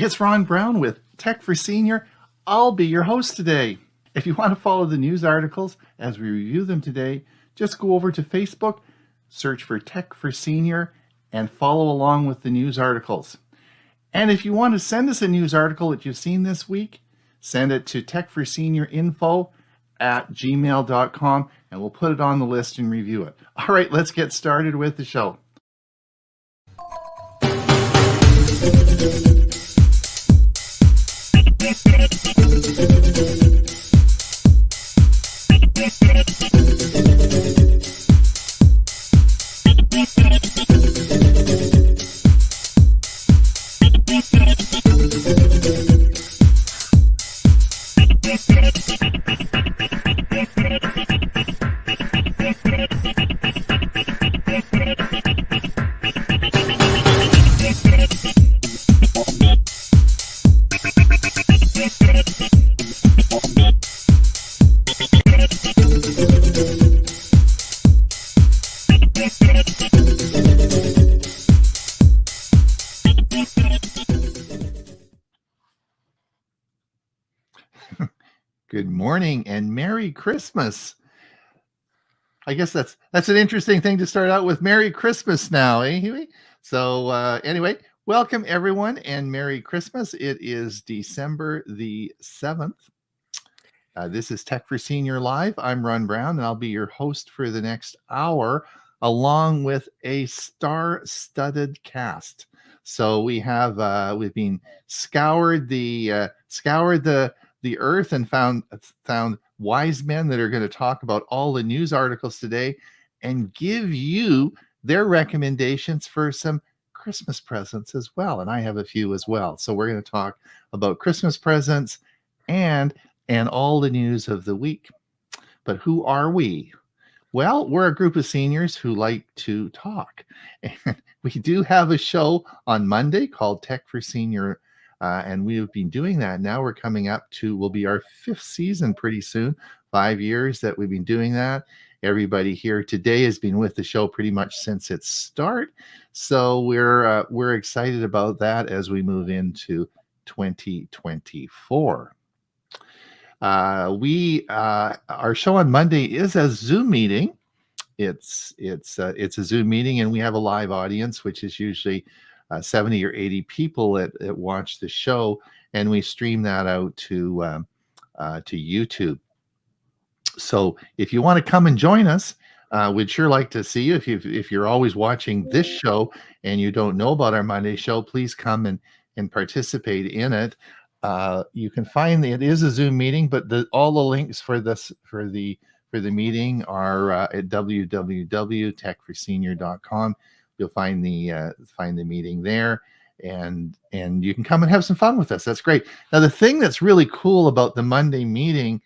It's Ron Brown with Tech for Senior. I'll be your host today. If you want to follow the news articles as we review them today, just go over to Facebook, search for Tech for Senior, and follow along with the news articles. And if you want to send us a news article that you've seen this week, send it to techforseniorinfo@gmail.com, and we'll put it on the list and review it. All right, let's get started with the show. Good morning and Merry Christmas. I guess that's an interesting thing to start out with. Merry Christmas now, eh, Huey? So anyway, welcome everyone and Merry Christmas. It is December the 7th. This is Tech for Senior Live. I'm Ron Brown and I'll be your host for the next hour along with a star-studded cast. So we have we've been scoured the earth and found wise men that are going to talk about all the news articles today and give you their recommendations for some Christmas presents as well. And I have a few as well. So we're going to talk about Christmas presents and all the news of the week. But who are we? Well, we're a group of seniors who like to talk. And we do have a show on Monday called Tech for Senior. And we've been doing that. Now we're coming up to, will be our 5th season pretty soon, 5 years that we've been doing that. Everybody here today has been with the show pretty much since its start. So we're excited about that as we move into 2024. Our show on Monday is a Zoom meeting. It's a Zoom meeting, and we have a live audience, which is usually 70 or 80 people that watch the show, and we stream that out to YouTube. So if you want to come and join us, we'd sure like to see you. If you're always watching this show and you don't know about our Monday show, please come and participate in it. You can find it is a Zoom meeting, but all the links for the meeting are at www.techforsenior.com. You'll find the meeting there, and you can come and have some fun with us. That's great. Now, the thing that's really cool about the Monday meeting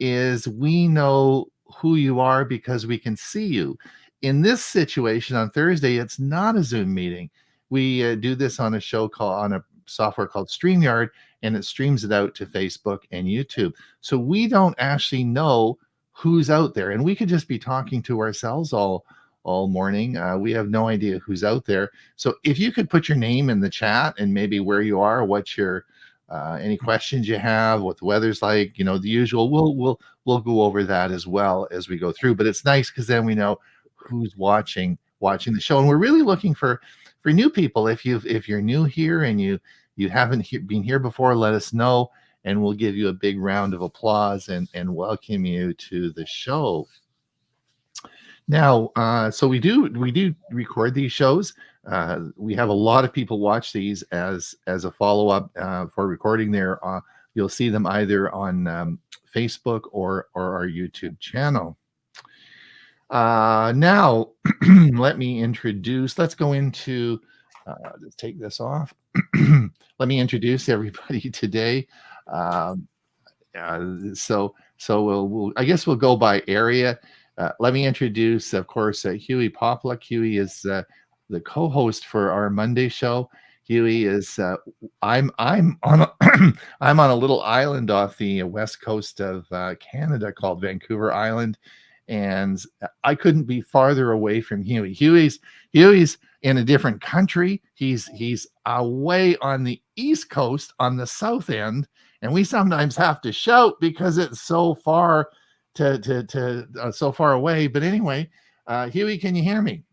is we know who you are because we can see you. In this situation on Thursday, it's not a Zoom meeting. We do this on a software called StreamYard, and it streams it out to Facebook and YouTube. So we don't actually know who's out there, and we could just be talking to ourselves all morning. We have no idea who's out there. So if you could put your name in the chat and maybe where you are, what your any questions you have, what the weather's like, the usual, we'll go over that as well as we go through. But it's nice because then we know who's watching the show, and we're really looking for new people. If you're new here and you you haven't been here before, let us know, and we'll give you a big round of applause and welcome you to the show. Now, so we do record these shows. We have a lot of people watch these as a follow up for recording. There, you'll see them either on Facebook or our YouTube channel. Now, let me introduce. Let's go into. Let's take this off. Let me introduce everybody today. So we'll I guess we'll go by area. Let me introduce, of course, Huey Popluck. Huey is the co-host for our Monday show. Huey is I'm on a, I'm on a little island off the west coast of Canada called Vancouver Island, and I couldn't be farther away from Huey. Huey's in a different country. He's away on the east coast on the south end, and we sometimes have to shout because it's so far so far away. But anyway, Huey, can you hear me?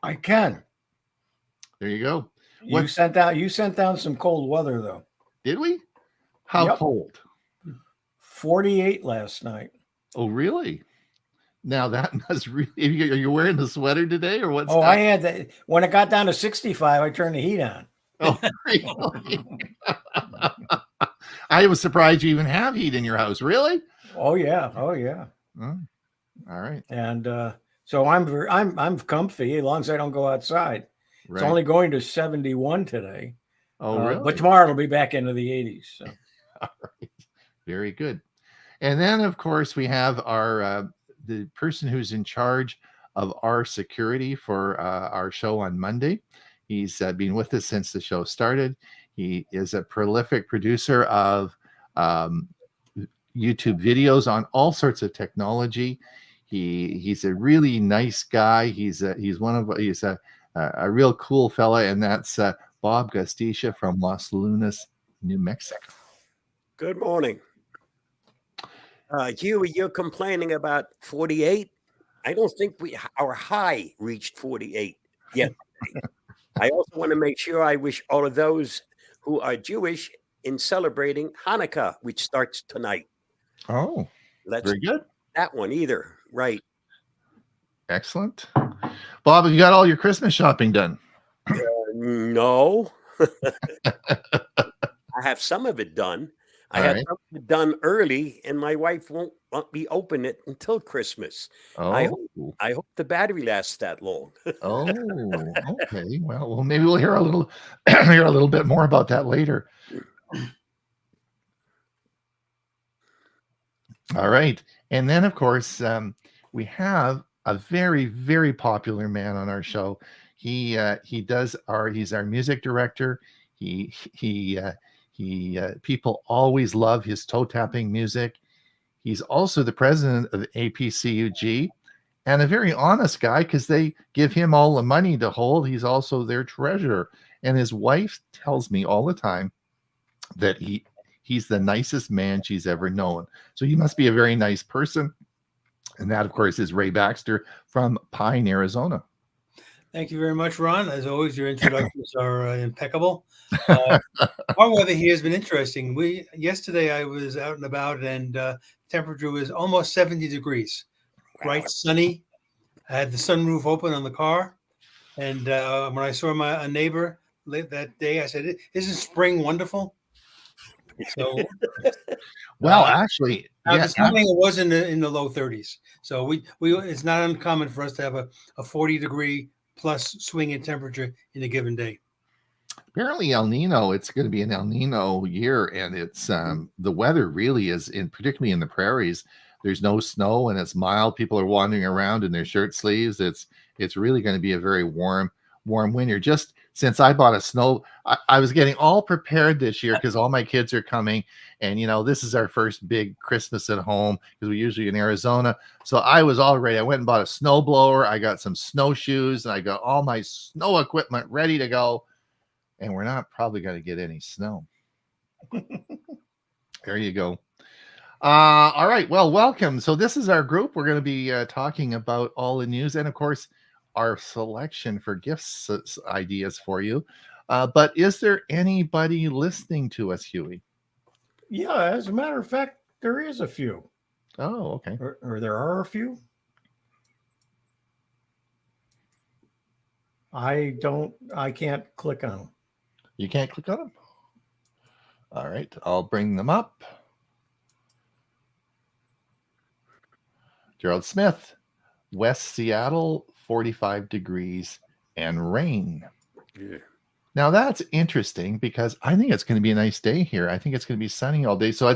I can. There you go. You sent down some cold weather though. Did we? How cold? 48 last night. Oh, really? Now that must really. Are you wearing the sweater today or what's? Oh, I had that. When it got down to 65, I turned the heat on. Oh, really? I was surprised you even have heat in your house. Really? Oh yeah. Oh all right. And so I'm comfy as long as I don't go outside. Right. It's only going to 71 today. Oh, really? But tomorrow it'll be back into the 80s. So. All right. Very good. And then, of course, we have our the person who's in charge of our security for our show on Monday. He's been with us since the show started. He is a prolific producer of YouTube videos on all sorts of technology. He's a really nice guy. He's a real cool fella, and that's Bob Gustisha from Los Lunas, New Mexico. Good morning. Huey, you're complaining about 48. I don't think our high reached 48 yet. I also want to make sure I wish all of those who are Jewish in celebrating Hanukkah, which starts tonight. Oh, very good. That one either. Right. Excellent. Bob, have you got all your Christmas shopping done? No. I have some of it done. I had some of it done early, and my wife won't let me open it until Christmas. Oh. I hope the battery lasts that long. Oh, okay. Well, maybe we'll hear a little bit more about that later. All right. And then, of course, we have a very, very popular man on our show. He's our music director. People always love his toe tapping music. He's also the president of APCUG and a very honest guy because they give him all the money to hold. He's also their treasurer. And his wife tells me all the time that he's the nicest man she's ever known. So he must be a very nice person. And that, of course, is Ray Baxter from Pine, Arizona. Thank you very much, Ron. As always, your introductions are impeccable. Our weather here has been interesting. Yesterday I was out and about, and temperature was almost 70 degrees. Bright, sunny. I had the sunroof open on the car, and when I saw a neighbor that day, I said, "Isn't spring wonderful?" So, well, actually, this morning it was in the low 30s. So we it's not uncommon for us to have a 40-degree plus swing in temperature in a given day. Apparently El Nino, it's going to be an El Nino year, and it's the weather really is particularly in the prairies. There's no snow and it's mild. People are wandering around in their shirt sleeves. It's really going to be a very warm winter. Just since I bought a snow, I was getting all prepared this year because all my kids are coming, and this is our first big Christmas at home because we're usually in Arizona. So I was all ready. I went and bought a snow blower. I got some snowshoes, and I got all my snow equipment ready to go. And we're not probably going to get any snow. There you go. All right. Well, welcome. So this is our group. We're going to be talking about all the news and, of course, our selection for gifts ideas for you. But is there anybody listening to us, Huey? Yeah, as a matter of fact, there is a few. Oh, okay. Or there are a few. I can't click on them. You can't click on them? All right, I'll bring them up. Gerald Smith, West Seattle, 45 degrees and rain. Yeah. Now that's interesting because I think it's going to be a nice day here. I think it's going to be sunny all day. So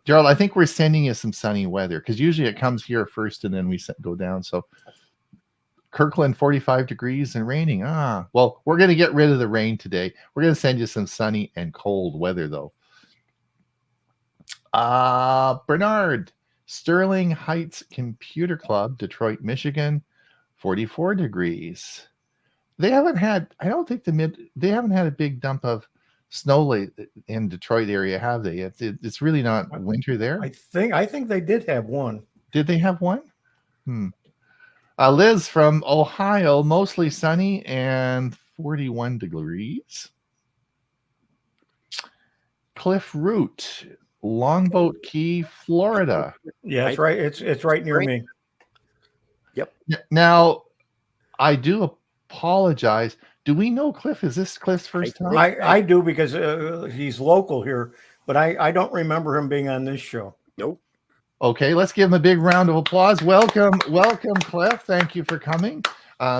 Gerald, I think we're sending you some sunny weather because usually it comes here first and then we go down. So Kirkland, 45 degrees and raining. Well, we're going to get rid of the rain today. We're going to send you some sunny and cold weather though. Bernard, Sterling Heights Computer Club, Detroit, Michigan, 44 degrees. They haven't had, I don't think they haven't had a big dump of snow in Detroit area, have they? It's really not winter there. I think they did have one. Did they have one? Liz from Ohio, mostly sunny and 41 degrees. Cliff Root, Longboat Key, Florida. Yeah, it's right. It's right near me. Yep. Now, I do apologize. Do we know Cliff? Is this Cliff's first time? I do because he's local here, but I don't remember him being on this show. Nope. Okay, let's give him a big round of applause. Welcome, Cliff. Thank you for coming.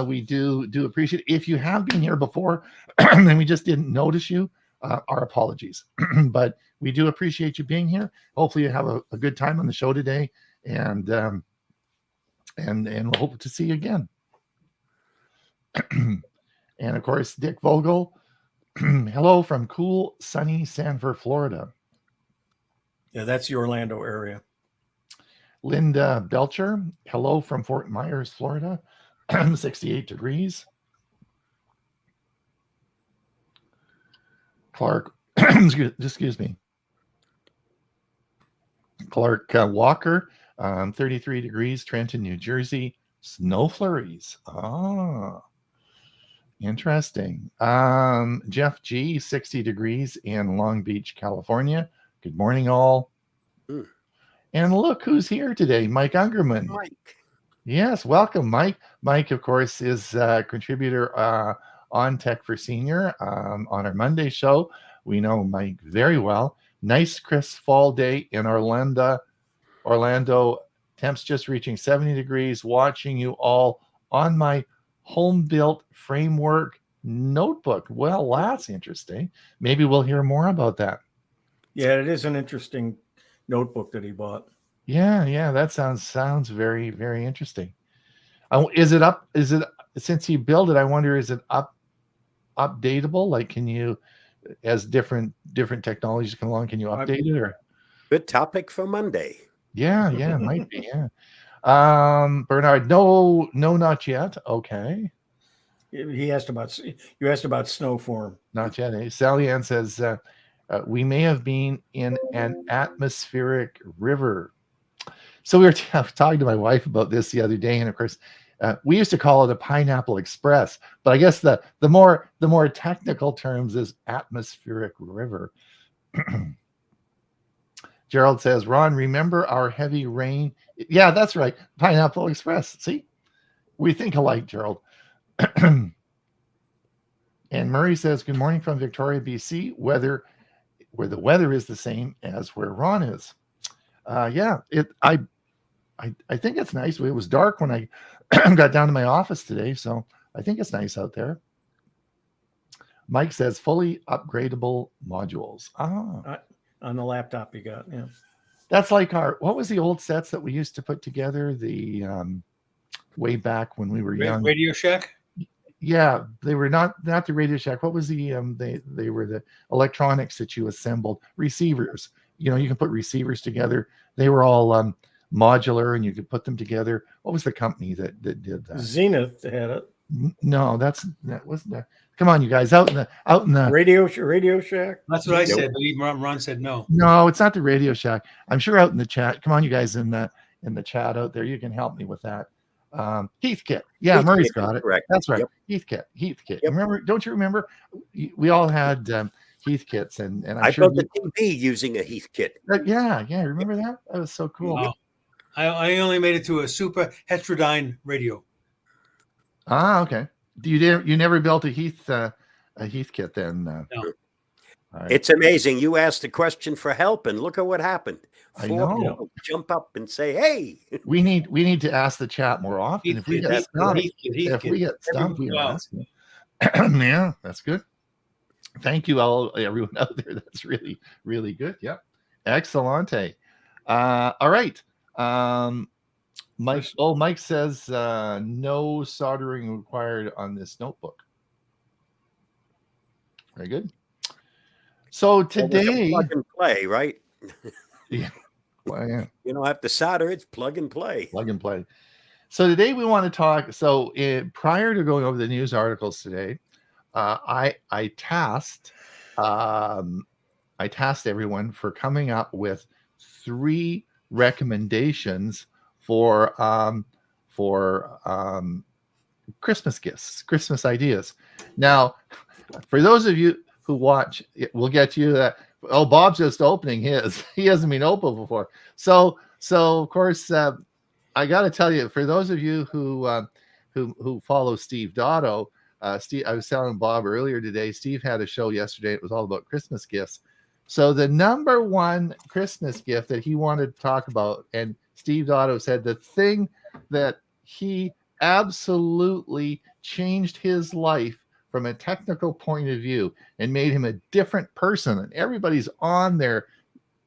We do appreciate it. If you have been here before and we just didn't notice you, our apologies. But we do appreciate you being here. Hopefully you have a good time on the show today, and we'll hope to see you again. And of course, Dick Vogel, hello from cool, sunny Sanford, Florida. Yeah, that's the Orlando area. Linda Belcher, hello from Fort Myers, Florida, 68 degrees. Clark, excuse me. Clark Walker, 33 degrees, Trenton, New Jersey, snow flurries. Interesting. Jeff G, 60 degrees in Long Beach, California. Good morning, all. And look who's here today, Mike Ungerman. Mike. Yes, welcome, Mike. Mike, of course, is a contributor on Tech for Senior on our Monday show. We know Mike very well. Nice, crisp fall day in Orlando. Temps just reaching 70 degrees. Watching you all on my home-built framework notebook. Well, that's interesting. Maybe we'll hear more about that. Yeah, it is an interesting notebook that he bought. Yeah, that sounds very, very interesting. Is it since he built it? I wonder, is it updatable? Like, can you, as different technologies come along, can you update it? Or good topic for Monday. Yeah, it might be. Yeah. Bernard, no, not yet. Okay. You asked about snow for him. Not yet. Eh? Sally Ann says we may have been in an atmospheric river. So we were talking to my wife about this the other day, and of course, we used to call it a pineapple express, but I guess the more technical terms is atmospheric river. Gerald says, Ron, remember our heavy rain? Yeah, that's right. Pineapple Express. See, we think alike, Gerald. And Murray says, good morning from Victoria, BC, where the weather is the same as where Ron is. I think it's nice. It was dark when I got down to my office today, so I think it's nice out there. Mike says, fully upgradable modules. On the laptop you got, yeah. That's like what was the old sets that we used to put together the way back when we were young? Radio Shack? Yeah, they were not the Radio Shack. What was the they were the electronics that you assembled, receivers. You know, you can put receivers together. They were all modular and you could put them together. What was the company that did that? Zenith had it. No, that wasn't that. Come on, you guys, out in the Radio Shack. That's what I said. But Ron said no. No, it's not the Radio Shack. I'm sure out in the chat. Come on, you guys in the chat out there, you can help me with that. Heathkit. Yeah, Murray's got it. Correct. That's right. Yep. Heathkit. Yep. Remember? Don't you remember? We all had Heathkits, and I'm I sure. built a TV using a Heathkit. Yeah. Remember that? That was so cool. Wow. I only made it to a super heterodyne radio. Okay. You never built a Heathkit then? No. Right. It's amazing. You asked a question for help, and look at what happened. I 4 know. people jump up and say, "Hey!" We need to ask the chat more often. If we get stumped, we ask them. Yeah, that's good. Thank you, everyone out there. That's really, really good. Yep. Excellente. All right. Mike says no soldering required on this notebook. Very good. So today, plug and play, right? Yeah. Well, yeah. You don't have to solder; it's plug and play. Plug and play. So today we want to talk. So prior to going over the news articles today, I tasked everyone for coming up with 3 recommendations for Christmas gifts, Christmas ideas. Now, for those of you who watch, we'll get to you that. Oh, Bob's just opening his. He hasn't been open before. So of course, I got to tell you, for those of you who follow Steve Dotto, Steve, I was telling Bob earlier today, Steve had a show yesterday. It was all about Christmas gifts. So the number one Christmas gift that he wanted to talk about, and Steve Dotto said the thing that he absolutely changed his life from a technical point of view and made him a different person. And everybody's on their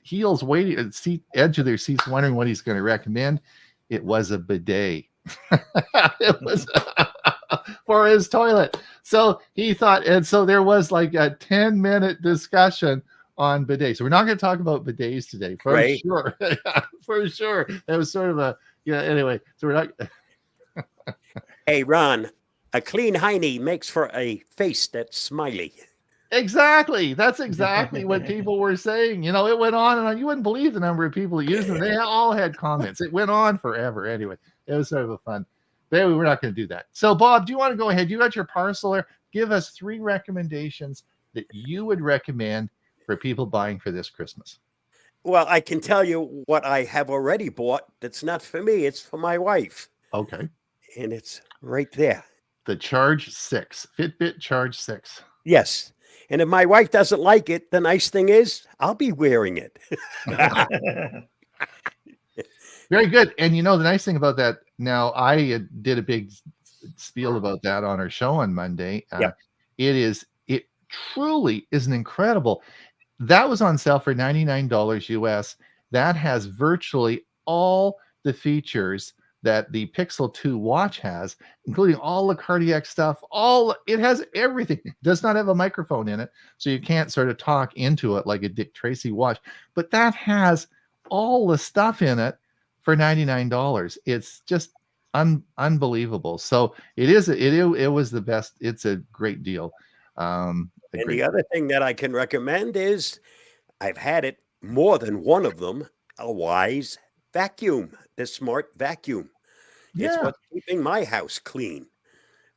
heels waiting at the edge of their seats wondering what he's going to recommend. It was a bidet. It was for his toilet. So he thought, and so there was like a 10-minute discussion on bidets. So we're not going to talk about bidets today, for Right. sure. For sure. That was sort of anyway. So we're not. Hey, Ron, a clean hiney makes for a face that's smiley. Exactly. That's exactly what people were saying. It went on and on. You wouldn't believe the number of people who used them. They all had comments. It went on forever. Anyway, it was sort of a fun. But anyway, we're not going to do that. So, Bob, do you want to go ahead? You got your parcel there. Give us 3 recommendations that you would recommend for people buying for this Christmas. Well, I can tell you what I have already bought. That's not for me. It's for my wife. Okay. And it's right there. The Charge 6, Fitbit Charge 6. Yes. And if my wife doesn't like it, the nice thing is I'll be wearing it. Very good. And the nice thing about that, now I did a big spiel about that on our show on Monday. Yep. It truly is an incredible. That was on sale for $99 US. That has virtually all the features that the Pixel 2 watch has, including all the cardiac stuff. It has everything. It does not have a microphone in it, so you can't sort of talk into it like a Dick Tracy watch. But that has all the stuff in it for $99. It's just unbelievable. So it was the best. It's a great deal. And the other thing that I can recommend is I've had it more than one of them, a Wise vacuum, the smart vacuum. It's what's keeping my house clean.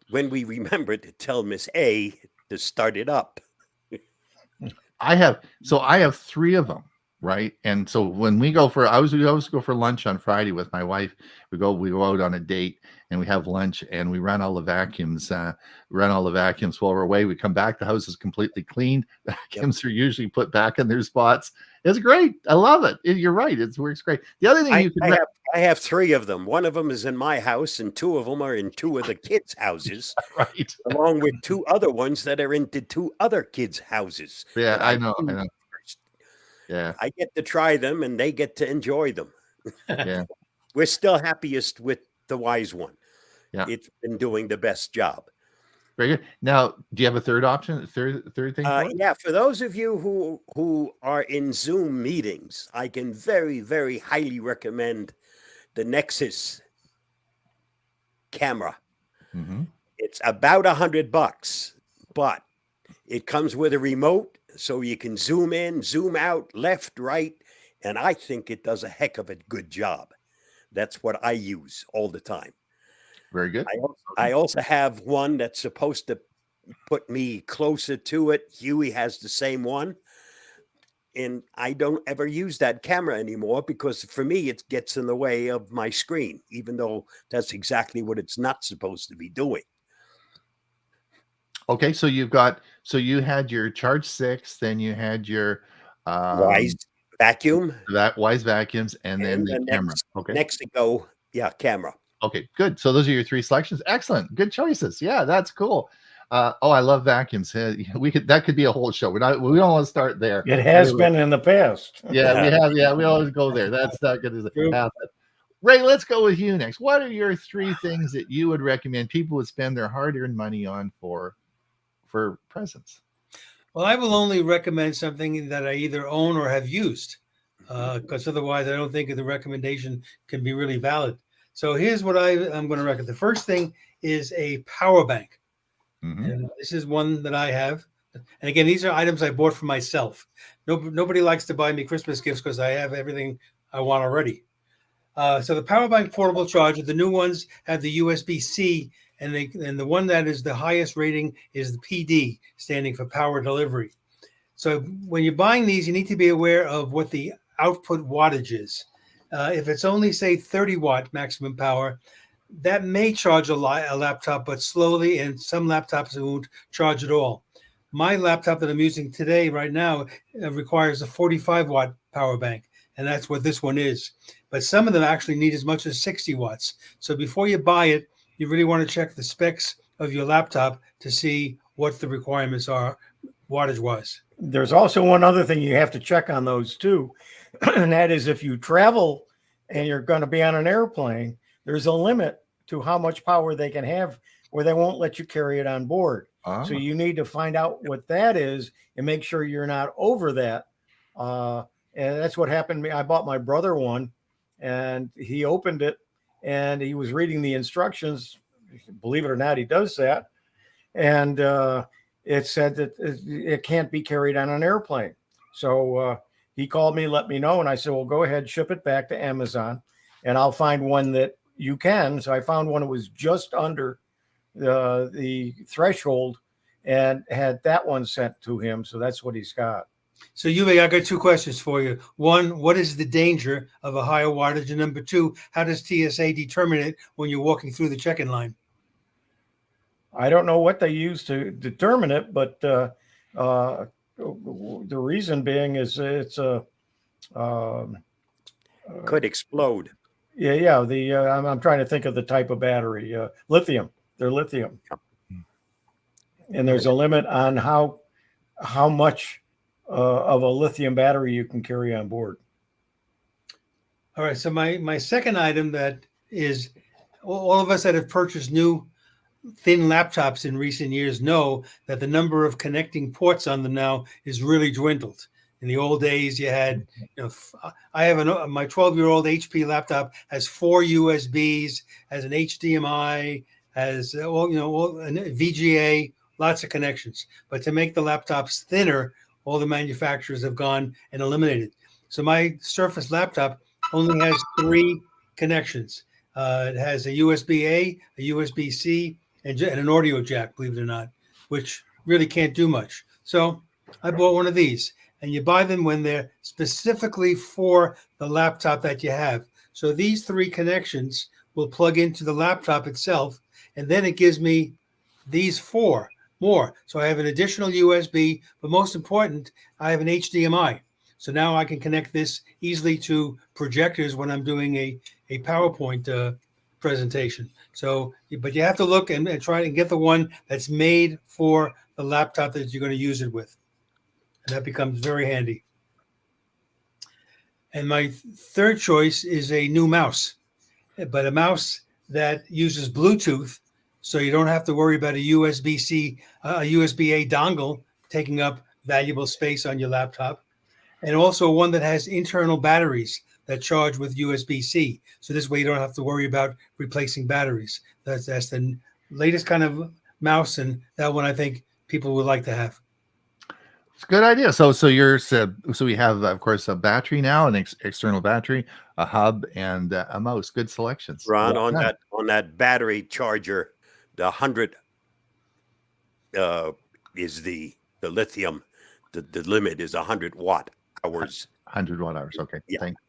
When we remember to tell Miss A to start it up. I have 3 of them, right? And so when we go we always go for lunch on Friday with my wife. We go out on a date and we have lunch and we run all the vacuums. While we're away. We come back, the house is completely cleaned. Vacuums are usually put back in their spots. It's great. I love it. You're right. It works great. The other thing I have 3 of them. One of them is in my house, and 2 of them are in 2 of the kids' houses, right, along with 2 other ones that are into 2 other kids' houses. Yeah, I know. Yeah, I get to try them, and they get to enjoy them. Yeah, We're still happiest with the Wise one. Yeah, it's been doing the best job. Very good. Now, do you have a third option? Third thing? Yeah, for those of you who are in Zoom meetings, I can very, very highly recommend the Nexus camera. Mm-hmm. It's about $100, but it comes with a remote, so you can zoom in, zoom out, left, right, and I think it does a heck of a good job. That's what I use all the time. Very good. I also have one that's supposed to put me closer to it. Huey has the same one. And I don't ever use that camera anymore because for me, it gets in the way of my screen, even though that's exactly what it's not supposed to be doing. Okay, so you had your Charge 6, then you had your Wise vacuum. that Wise vacuums, and then the camera. Okay. Next to go, camera. Okay, good. So those are your 3 selections. Excellent. Good choices. Yeah, that's cool. I love vacuums. That could be a whole show. We don't want to start there. It has been in the past. Yeah, we have. Yeah, we always go there. That's not good to happen. Ray, let's go with you next. What are your 3 things that you would recommend people would spend their hard-earned money on for presents? Well, I will only recommend something that I either own or have used, because otherwise I don't think the recommendation can be really valid. So here's what I'm going to recommend. The first thing is a power bank. Mm-hmm. And this is one that I have. And again, these are items I bought for myself. Nobody likes to buy me Christmas gifts because I have everything I want already. So the power bank portable charger, the new ones have the USB-C, and the one that is the highest rating is the PD, standing for power delivery. So when you're buying these, you need to be aware of what the output wattage is. If it's only, say, 30 watt maximum power, that may charge a laptop, but slowly, and some laptops won't charge at all. My laptop that I'm using today, right now, requires a 45 watt power bank, and that's what this one is. But some of them actually need as much as 60 watts. So before you buy it, you really want to check the specs of your laptop to see what the requirements are wattage-wise. There's also one other thing you have to check on those too, and that is if you travel and you're going to be on an airplane, there's a limit to how much power they can have where they won't let you carry it on board. So you need to find out what that is and make sure you're not over that. And that's what happened to me. I bought my brother one, and he opened it and he was reading the instructions. Believe it or not, he does that. And it said that it can't be carried on an airplane. So he called me, let me know. And I said, well, go ahead, ship it back to Amazon and I'll find one that you can. So I found one that was just under the threshold and had that one sent to him. So that's what he's got. So I got 2 questions for you. One, what is the danger of a higher wattage? And number 2, how does TSA determine it when you're walking through the check-in line? I don't know what they use to determine it, but the reason being is it's could explode. Yeah. I'm trying to think of the type of battery. Lithium. They're lithium, and there's a limit on how much of a lithium battery you can carry on board. All right. So my second item that is, all of us that have purchased new thin laptops in recent years know that the number of connecting ports on them now is really dwindled. In the old days, you had, I have my 12-year-old HP laptop has 4 USBs, has an HDMI, has an VGA, lots of connections. But to make the laptops thinner, all the manufacturers have gone and eliminated. So my Surface laptop only has 3 connections. It has a USB-A, a USB-C, and an audio jack, believe it or not, which really can't do much. So I bought one of these, and you buy them when they're specifically for the laptop that you have. So these 3 connections will plug into the laptop itself, and then it gives me these 4 more. So I have an additional USB, but most important, I have an HDMI. So now I can connect this easily to projectors when I'm doing a PowerPoint presentation. So, but you have to look and try and get the one that's made for the laptop that you're going to use it with. And that becomes very handy. And my third choice is a new mouse, but a mouse that uses Bluetooth, so you don't have to worry about a USB-A dongle taking up valuable space on your laptop. And also one that has internal batteries that charge with USB-C. So this way you don't have to worry about replacing batteries. That's the latest kind of mouse, and that one I think people would like to have. It's a good idea. So we have, of course, a battery now, an external battery, a hub, and a mouse. Good selections. Ron, Well done. on that battery charger, the 100 is the lithium. The limit is 100 watt hours. 100 watt hours. Okay. Yeah. Thanks.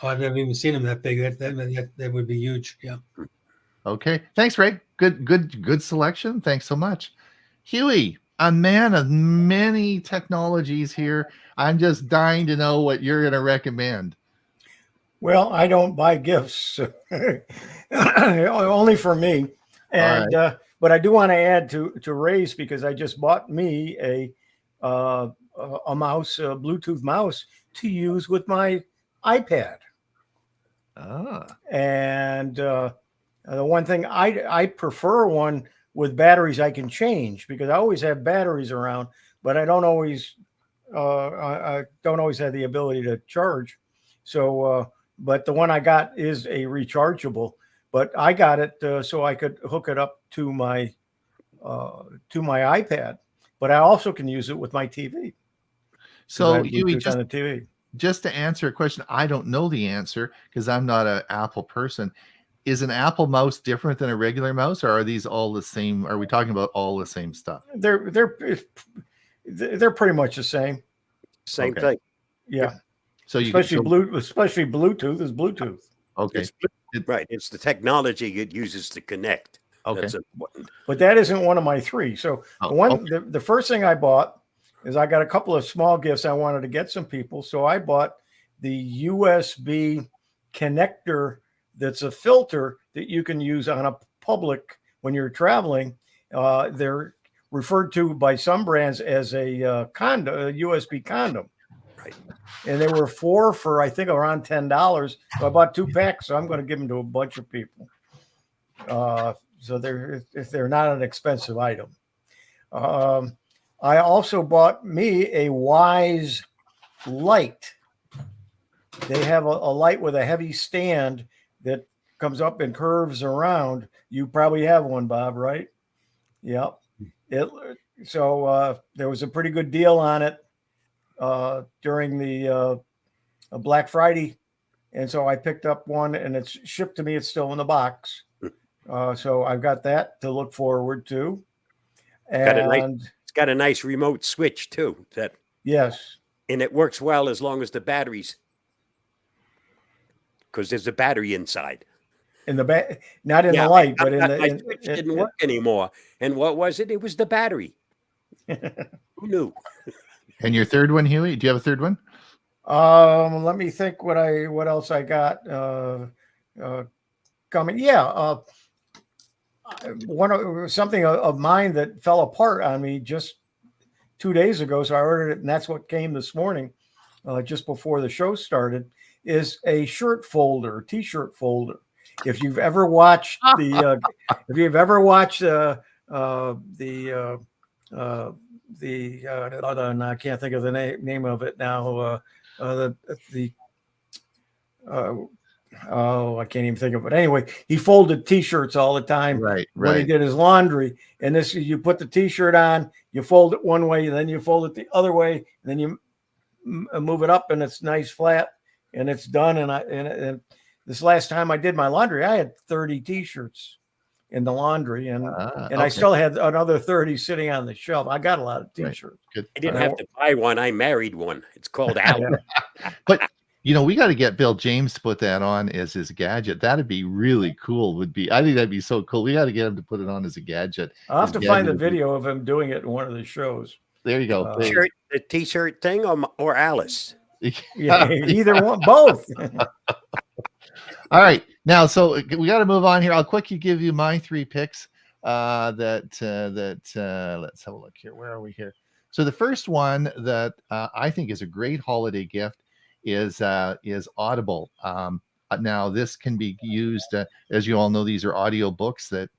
Oh, I've never even seen them that big. That would be huge. Yeah. Okay. Thanks, Ray. Good selection. Thanks so much. Huey, a man of many technologies here. I'm just dying to know what you're going to recommend. Well, I don't buy gifts, only for me. And but I do want to add to Ray's, because I just bought me a mouse, a Bluetooth mouse to use with my iPad. And the one thing I prefer one with batteries I can change, because I always have batteries around, but I don't always have the ability to charge. So, but the one I got is a rechargeable. But I got it so I could hook it up to my iPad. But I also can use it with my TV. So Huey, on the TV. Just to answer a question, I don't know the answer because I'm not an Apple person. Is an Apple mouse different than a regular mouse, or are these all the same? Are we talking about all the same stuff? They're pretty much the same. Same thing. Yeah. So especially Bluetooth is Bluetooth. Okay. Right. It's the technology it uses to connect. Okay. That's important. But that isn't one of my three. So the first thing I bought is, I got a couple of small gifts I wanted to get some people. So I bought the USB connector that's a filter that you can use on a public when you're traveling. They're referred to by some brands as a condom, a USB condom. Right. And they were 4 for, I think, around $10. So I bought 2 packs. So I'm going to give them to a bunch of people. So they're not an expensive item. I also bought me a Wise light. They have a light with a heavy stand that comes up and curves around. You probably have one, Bob, right? Yep. So there was a pretty good deal on it during the Black Friday. And so I picked up one, and it's shipped to me. It's still in the box. So I've got that to look forward to. And it's got a nice remote switch too. Yes. And it works well as long as the batteries, because there's a battery inside. In the not in the light, but my switch didn't work anymore. And what was it? It was the battery. Who knew? And your third one, Huey? Do you have a third one? Let me think what else I got coming. Yeah. Something of mine that fell apart on me just 2 days ago. So I ordered it, and that's what came this morning, just before the show started, is a t-shirt folder. If you've ever watched I can't think of the name of it now. I can't even think of it. Anyway, he folded t-shirts all the time when he did his laundry. And this, you put the t-shirt on, you fold it one way, and then you fold it the other way, and then you move it up, and it's nice flat, and it's done. And this last time I did my laundry, I had 30 t-shirts in the laundry, and I still had another 30 sitting on the shelf. I got a lot of t-shirts. Good. I didn't have to buy one. I married one. It's called Alan. But we got to get Bill James to put that on as his gadget. That'd be really cool. I think that'd be so cool. We got to get him to put it on as a gadget. I'll have to find the video of him doing it in one of the shows. There you go. The t-shirt thing or Alice? Yeah, either one, both. All right. Now, so we got to move on here. I'll quickly give you my 3 picks let's have a look here. Where are we here? So the first one that I think is a great holiday gift is Audible. Now this can be used, as you all know, these are audio books that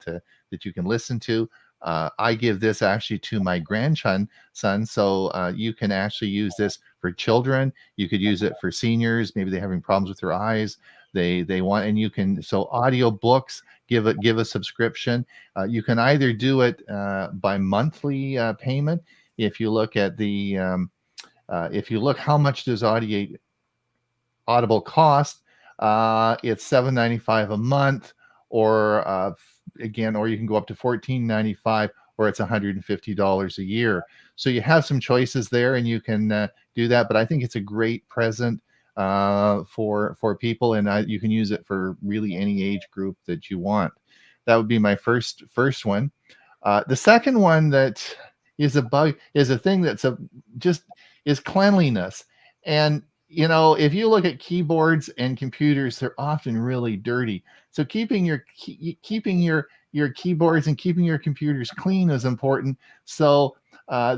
you can listen to. I give this actually to my grandson, so you can actually use this for children. You could use it for seniors. Maybe they're having problems with their eyes. They want, and you can, so audio books, give a subscription. You can either do it by monthly payment. If you look at the If you look, how much does Audible cost? It's $7.95 a month, or or you can go up to $14.95, or it's $150 a year. So you have some choices there, and you can do that. But I think it's a great present for people, and you can use it for really any age group that you want. That would be my first one. The second one that is a thing that's is cleanliness. And if you look at keyboards and computers, they're often really dirty. So keeping your keyboards and keeping your computers clean is important. So I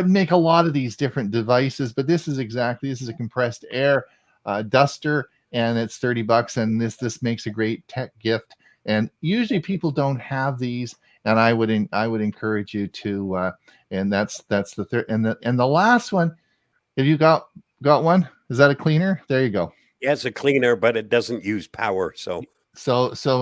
make a lot of these different devices, but this is a compressed air duster, and it's $30, and this makes a great tech gift. And usually people don't have these, and I would encourage you to. And that's the third, and the last one. Have you got one? Is that a cleaner? There you go. Yeah, it's a cleaner, but it doesn't use power. So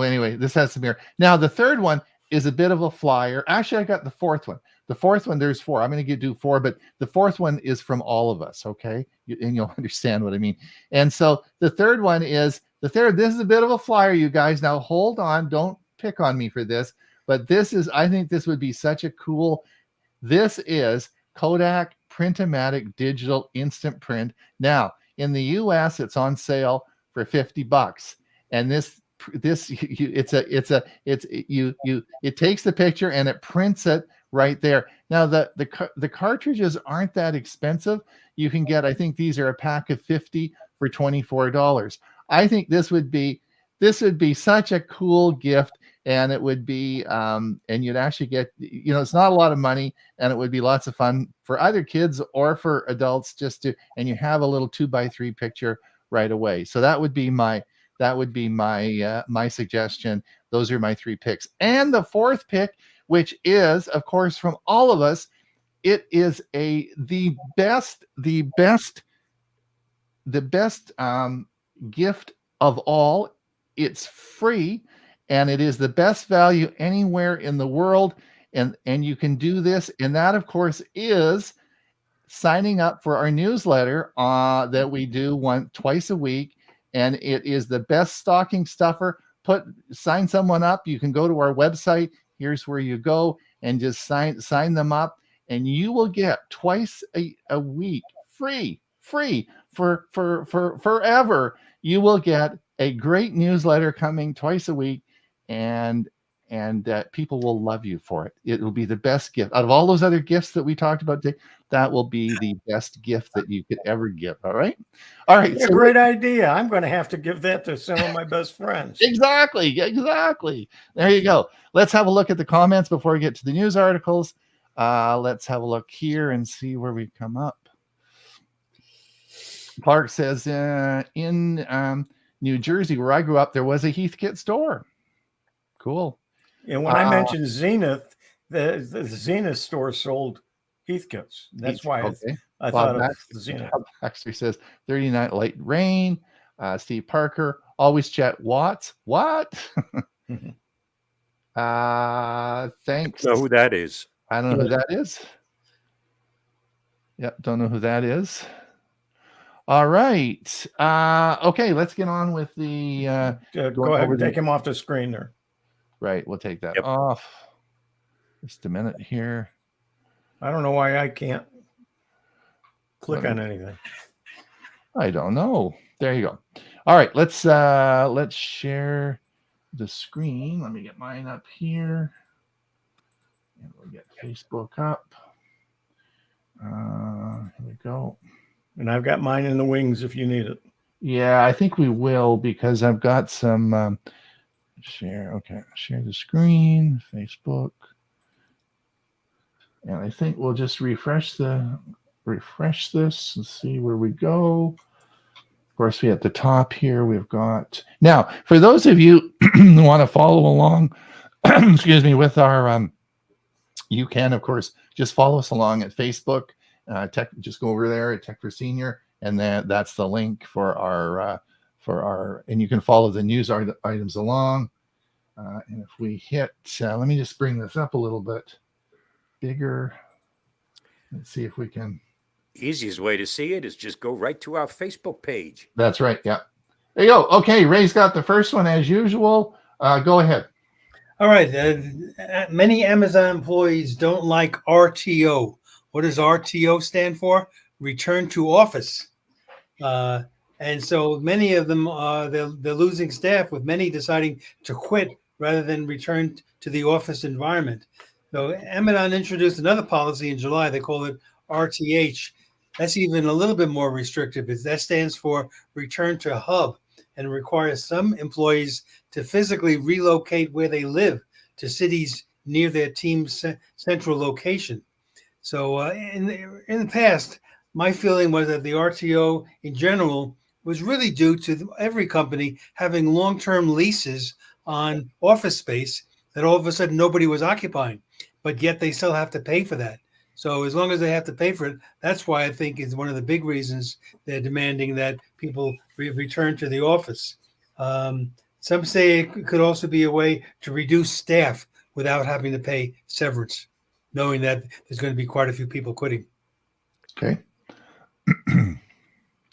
anyway, this has some mirror. Now the third one is a bit of a flyer. Actually, I got the fourth one. The fourth one, there's four. I'm going to do four, but the fourth one is from all of us, okay? And you'll understand what I mean. And so the third one is this is a bit of a flyer, you guys. Now hold on, don't pick on me for this, but I think this would be such a cool. This is Kodak Print-O-Matic Digital Instant Print. Now in the US, it's on sale for $50, and it takes the picture and it prints it right there. Now the cartridges aren't that expensive. You can get, I think these are a pack of 50 for $24. I think this would be such a cool gift, and it would be and you'd actually get, it's not a lot of money, and it would be lots of fun for either kids or for adults, and you have a little 2x3 picture right away. So that would be my suggestion. Those are my three picks. And the fourth pick, which is, of course, from all of us, it is the best gift of all. It's free, and it is the best value anywhere in the world. And you can do this, and that, of course, is signing up for our newsletter that we do twice a week. And it is the best stocking stuffer. Sign someone up. You can go to our website. Here's where you go and just sign them up, and you will get twice a week free for forever. You will get a great newsletter coming twice a week, and people will love you for it. It will be the best gift out of all those other gifts that we talked about today. That will be the best gift that you could ever give. All right. It's a great idea. I'm going to have to give that to some of my best friends. Exactly. There you go. Let's have a look at the comments before we get to the news articles. Let's have a look here and see where we come up. Clark says, in New Jersey, where I grew up, there was a Heathkit store. Cool. And when I mentioned Zenith, the Zenith store sold Heathkits. That's why I thought of Zenith. Actually says 39 Light Rain. Steve Parker, always chat Watts. What? Thanks. Know who that is? I don't know who that is. Yep, don't know who that is. All right. Okay, let's get on with the. Go ahead and take him off the screen there. Right, we'll take that off. Just a minute here. I don't know why I can't click on anything. I don't know. There you go. All right, let's share the screen. Let me get mine up here. And we'll get Facebook up. Here we go. And I've got mine in the wings if you need it. Yeah, I think we will, because I've got some share. Okay, share the screen, Facebook. And I think we'll just refresh this and see where we go. Of course, we at the top here, we've got, now for those of you who want to follow along, excuse me, with our, you can, of course, just follow us along at Facebook. Just go over there at Tech for Senior, and then that's the link for our, and you can follow the news items along. And if we hit, let me just bring this up a little bit bigger. Let's see if we can. Easiest way to see it is just go right to our Facebook page. That's right. Yeah. There you go. Okay, Ray's got the first one as usual. Go ahead. All right. Many Amazon employees don't like RTO. What does RTO stand for? Return to office. And so many of them, they're losing staff, with many deciding to quit rather than return to the office environment. So Amazon introduced another policy in July. They call it RTH. That's even a little bit more restrictive. That stands for return to hub, and requires some employees to physically relocate where they live to cities near their team's central location. So in the past, my feeling was that the RTO in general was really due to every company having long-term leases on office space that all of a sudden nobody was occupying, but yet they still have to pay for that. So as long as they have to pay for it, that's why I think is one of the big reasons they're demanding that people return to the office. Some say it could also be a way to reduce staff without having to pay severance, knowing that there's going to be quite a few people quitting. Okay.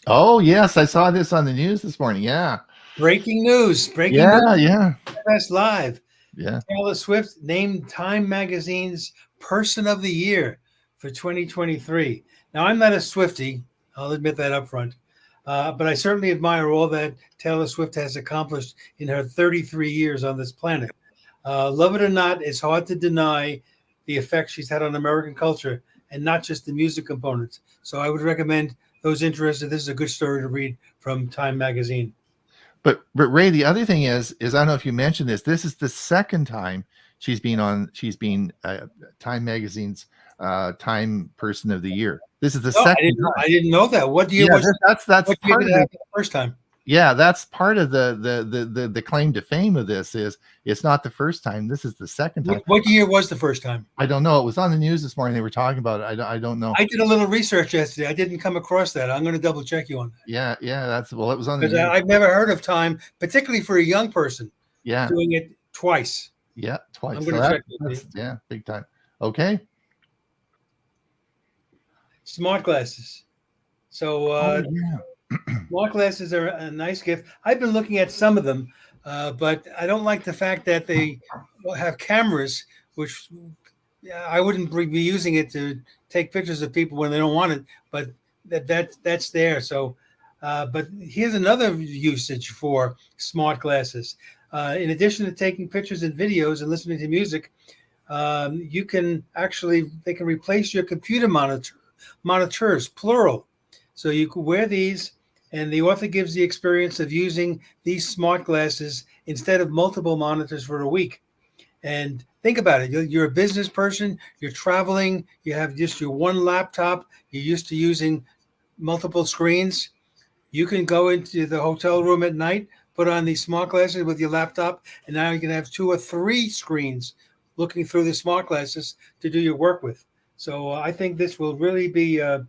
Oh, yes. I saw this on the news this morning. Yeah. Breaking news. Yeah. TFS-Live. Yeah. Taylor Swift named Time Magazine's Person of the Year for 2023. Now, I'm not a Swiftie. I'll admit that up front. But I certainly admire all that Taylor Swift has accomplished in her 33 years on this planet. Love it or not, it's hard to deny the effect she's had on American culture, and not just the music components. So I would recommend those interested. This is a good story to read from Time Magazine. But Ray, the other thing is I don't know if you mentioned this. This is the second time she's been Time Magazine's Time Person of the Year. This is the second. I didn't know that. What year was that's what part year of did the first time? Yeah, that's part of the claim to fame of this. Is it's not the first time. This is the second time. What year was the first time? I don't know. It was on the news this morning. They were talking about it. I don't know. I did a little research yesterday. I didn't come across that. I'm going to double check you on that. Yeah. It was on the news. I've never heard of Time, particularly for a young person. Yeah. Doing it twice. Yeah, twice. I'm going to check that's, yeah, big time. Okay. Smart glasses. So smart glasses are a nice gift. I've been looking at some of them, but I don't like the fact that they have cameras, which I wouldn't be using it to take pictures of people when they don't want it, but that's there. So, but here's another usage for smart glasses. In addition to taking pictures and videos and listening to music, they can replace your computer monitors, plural. So you could wear these, and the author gives the experience of using these smart glasses instead of multiple monitors for a week. And think about it. You're a business person, you're traveling, you have just your one laptop, you're used to using multiple screens. You can go into the hotel room at night, put on these smart glasses with your laptop, and now you can have 2 or 3 screens looking through the smart glasses to do your work with. So I think this will really be a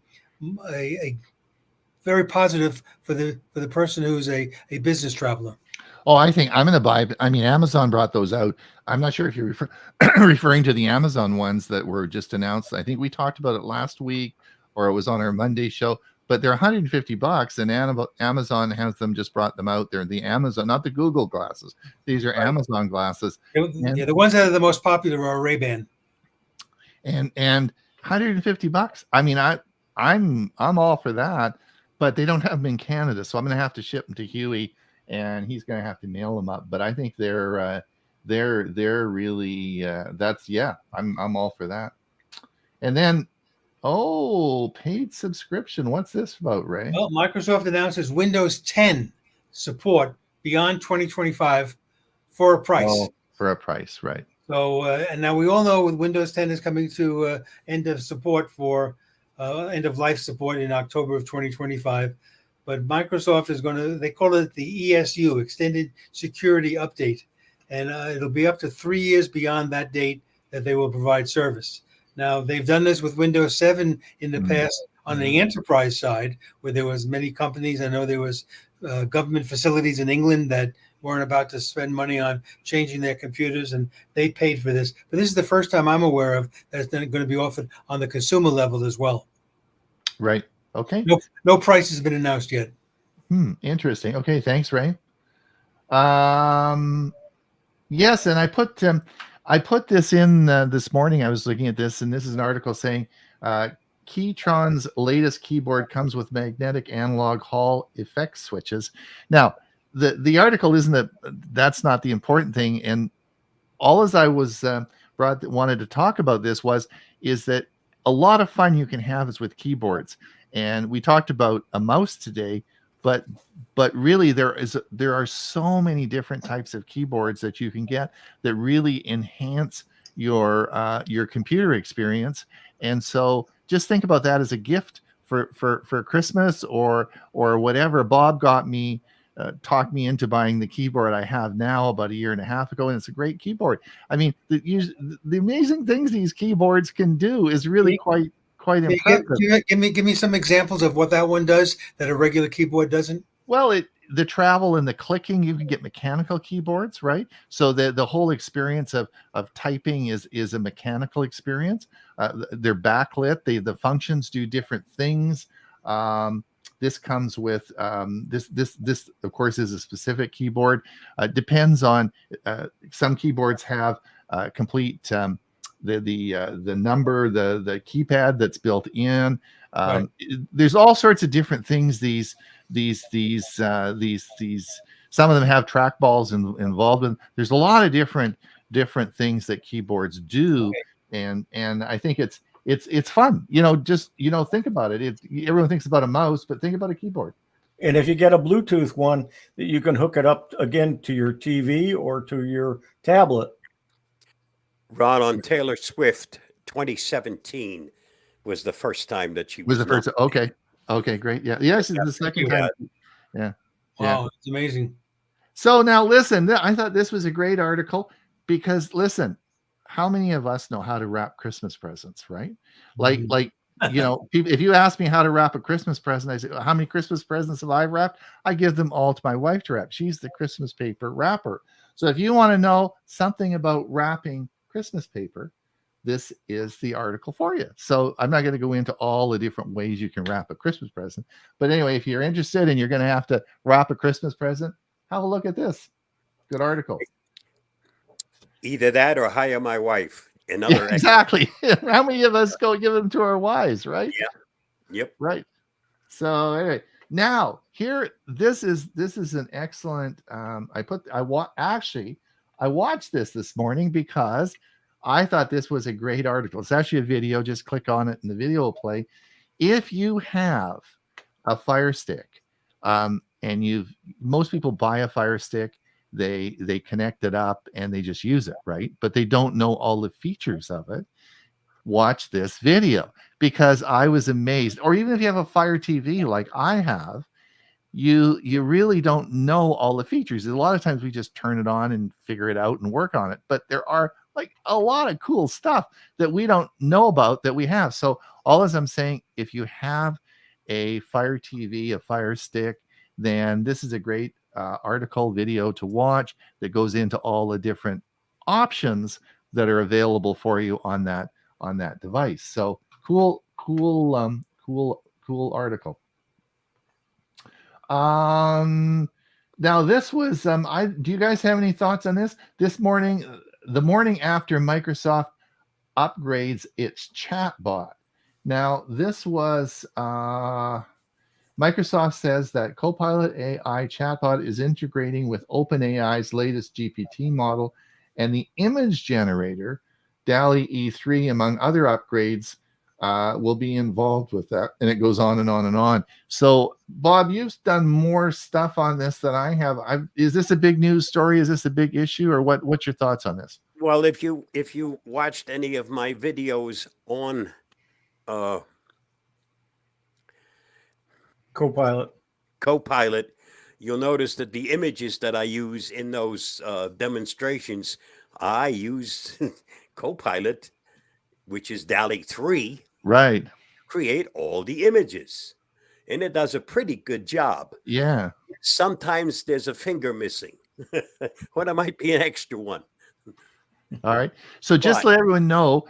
very positive for the person who's a business traveler. Oh, I think I'm going to buy. I mean, Amazon brought those out. I'm not sure if you're referring to the Amazon ones that were just announced. I think we talked about it last week, or it was on our Monday show. But they're $150, and Amazon has them, just brought them out. They're the Amazon, not the Google glasses. These are Amazon glasses. Yeah, the ones that are the most popular are Ray-Ban. And $150. I mean, I'm all for that, but they don't have them in Canada, so I'm going to have to ship them to Huey, and he's going to have to mail them up. But I think they're really I'm all for that. And then paid subscription. What's this about, Ray? Well, Microsoft announces Windows 10 support beyond 2025 for a price. Oh, for a price, right? So, and now we all know Windows 10 is coming to end of life support in October of 2025. But Microsoft is they call it the ESU, Extended Security Update. And it'll be up to 3 years beyond that date that they will provide service. Now, they've done this with Windows 7 in the past on the enterprise side, where there was many companies. I know there was government facilities in England that weren't about to spend money on changing their computers, and they paid for this. But this is the first time I'm aware of that's going to be offered on the consumer level as well. Right. Okay. No price has been announced yet. Interesting. Okay, thanks, Ray. Yes, and I put this in this morning. I was looking at this, and this is an article saying Keytron's latest keyboard comes with magnetic analog Hall effect switches. Now, the article isn't that's not the important thing, and all as I was wanted to talk about this is that a lot of fun you can have is with keyboards, and we talked about a mouse today, but really there are so many different types of keyboards that you can get that really enhance your computer experience. And so just think about that as a gift for Christmas or whatever. Bob got me talked me into buying the keyboard I have now about a year and a half ago, and it's a great keyboard. I mean, the amazing things these keyboards can do is really quite impressive. Give me some examples of what that one does that a regular keyboard doesn't. Well, the travel and the clicking, you can get mechanical keyboards, right? So the whole experience of typing is a mechanical experience. They're backlit. The functions do different things. This comes with this of course is a specific keyboard. Depends on some keyboards have complete the number, the keypad that's built in. Right. There's all sorts of different things. These some of them have trackballs involved in. There's a lot of different things that keyboards do, and I think it's fun. Just think about it. Everyone thinks about a mouse, but think about a keyboard. And if you get a Bluetooth one, that you can hook it up again to your TV or to your tablet. Ron, on Taylor Swift 2017 was the first time that she was the first. Okay, great. Yeah, this is the second time. Yeah. Wow, it's amazing. So now listen, I thought this was a great article because listen, how many of us know how to wrap Christmas presents, right? Like if you ask me how to wrap a Christmas present, I say, how many Christmas presents have I wrapped? I give them all to my wife to wrap. She's the Christmas paper wrapper. So if you want to know something about wrapping Christmas paper, this is the article for you. So I'm not going to go into all the different ways you can wrap a Christmas present. But anyway, if you're interested and you're going to have to wrap a Christmas present, have a look at this. Good article. Either that or hire my wife. Exactly. How many of us go give them to our wives, right? Yeah. Yep. Right. So anyway, now here, this is an excellent. I watched this morning because I thought this was a great article. It's actually a video. Just click on it and the video will play. If you have a Fire Stick, and most people buy a Fire Stick, they connect it up and they just use it, right? But they don't know all the features of it. Watch this video because I was amazed. Or even if you have a Fire TV like I have, you really don't know all the features. A lot of times we just turn it on and figure it out and work on it. But there are like a lot of cool stuff that we don't know about that we have. So all as I'm saying, if you have a Fire TV, a Fire Stick, then this is a great article video to watch that goes into all the different options that are available for you on that device. So cool article. Now this was do you guys have any thoughts on this? This morning, the morning after Microsoft upgrades its chatbot. Now this was Microsoft says that Copilot AI chatbot is integrating with OpenAI's latest GPT model, and the image generator DALL-E E3, among other upgrades, will be involved with that. And it goes on and on and on. So, Bob, you've done more stuff on this than I have. Is this a big news story? Is this a big issue, or what's your thoughts on this? Well, if you watched any of my videos on Copilot, you'll notice that the images that I use in those demonstrations, I use Copilot, which is DALL-E 3, right, create all the images, and it does a pretty good job. Yeah. Sometimes there's a finger missing, or there might be an extra one. All right. So just let everyone know,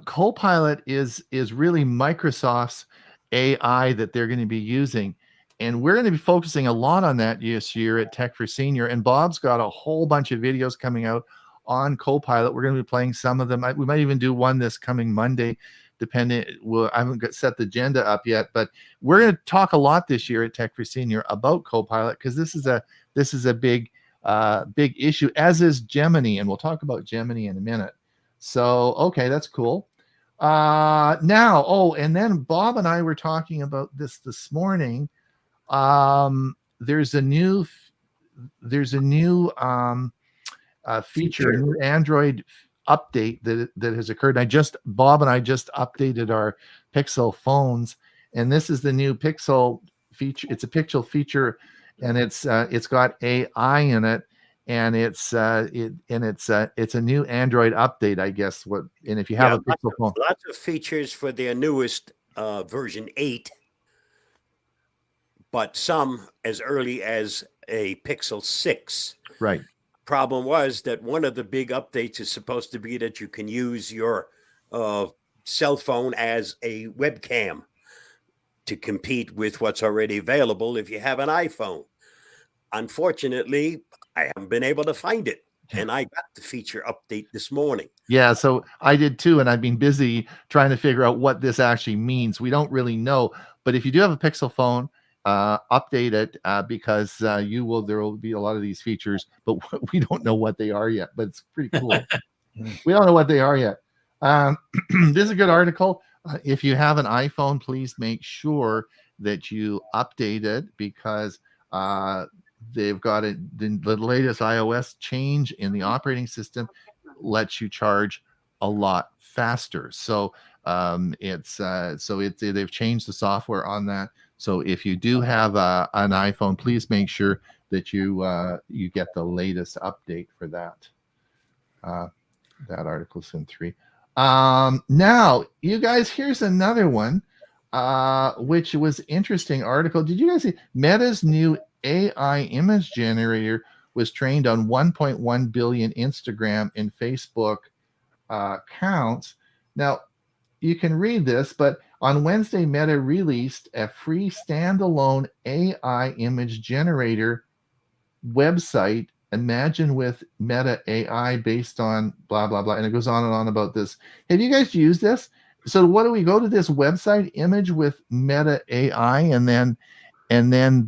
Copilot is really Microsoft's AI that they're going to be using. And we're going to be focusing a lot on that this year at Tech for Senior. And Bob's got a whole bunch of videos coming out on Copilot. We're going to be playing some of them. We might even do one this coming Monday, depending. Well, I haven't set the agenda up yet, but we're going to talk a lot this year at Tech for Senior about Copilot, because this is a big issue, as is Gemini, and we'll talk about Gemini in a minute. So, okay, that's cool. Now, and then Bob and I were talking about this morning. There's a new feature, a new Android update that has occurred. Bob and I just updated our Pixel phones, and this is the new Pixel feature. It's a Pixel feature, and it's got AI in it, and it's a new Android update, I guess. And if you have a Pixel phone, lots of features for their newest version 8. But some as early as a Pixel 6. Right. Problem was that one of the big updates is supposed to be that you can use your cell phone as a webcam to compete with what's already available if you have an iPhone. Unfortunately, I haven't been able to find it. And I got the feature update this morning. Yeah, so I did too, and I've been busy trying to figure out what this actually means. We don't really know. But if you do have a Pixel phone, update it because there will be a lot of these features, but we don't know what they are yet. But it's pretty cool. We don't know what they are yet. This is a good article. If you have an iPhone, please make sure that you update it, because they've got the latest iOS change in the operating system lets you charge a lot faster. So they've changed the software on that. So if you do have an iPhone, please make sure that you get the latest update for that. That article's in 3. Now, you guys, here's another one, which was interesting article. Did you guys see Meta's new AI image generator was trained on 1.1 billion Instagram and Facebook accounts? Now, you can read this, but on Wednesday, Meta released a free standalone AI image generator website, Imagine with Meta AI, based on blah, blah, blah. And it goes on and on about this. Have you guys used this? So what do we go to this website, Image with Meta AI, and then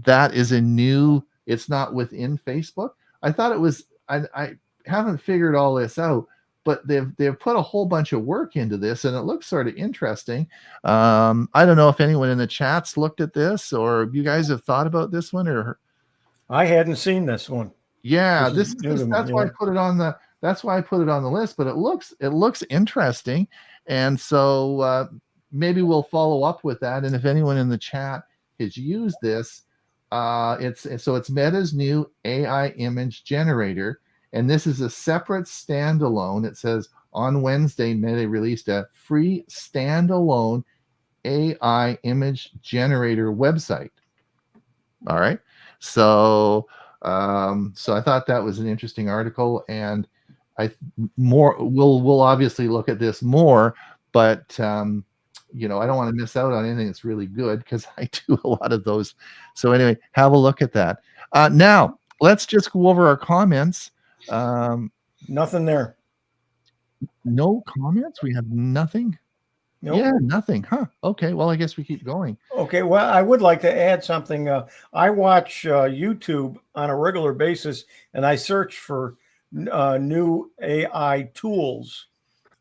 that is it's not within Facebook? I thought it was, I haven't figured all this out, but they've put a whole bunch of work into this, and it looks sort of interesting. I don't know if anyone in the chats looked at this, or you guys have thought about this one, or I hadn't seen this one. Yeah, that's why I put it on the list. But it looks interesting, and so maybe we'll follow up with that. And if anyone in the chat has used this, it's Meta's new AI image generator. And this is a separate standalone. It says on Wednesday, Meta released a free standalone AI image generator website. All right. So I thought that was an interesting article, and we'll obviously look at this more, but I don't want to miss out on anything that's really good, because I do a lot of those. So anyway, have a look at that. Now let's just go over our comments. Nothing there. No comments. We have nothing. Nope. Yeah, nothing. Huh. Okay. Well, I guess we keep going. Okay. Well, I would like to add something. I watch YouTube on a regular basis, and I search for new AI tools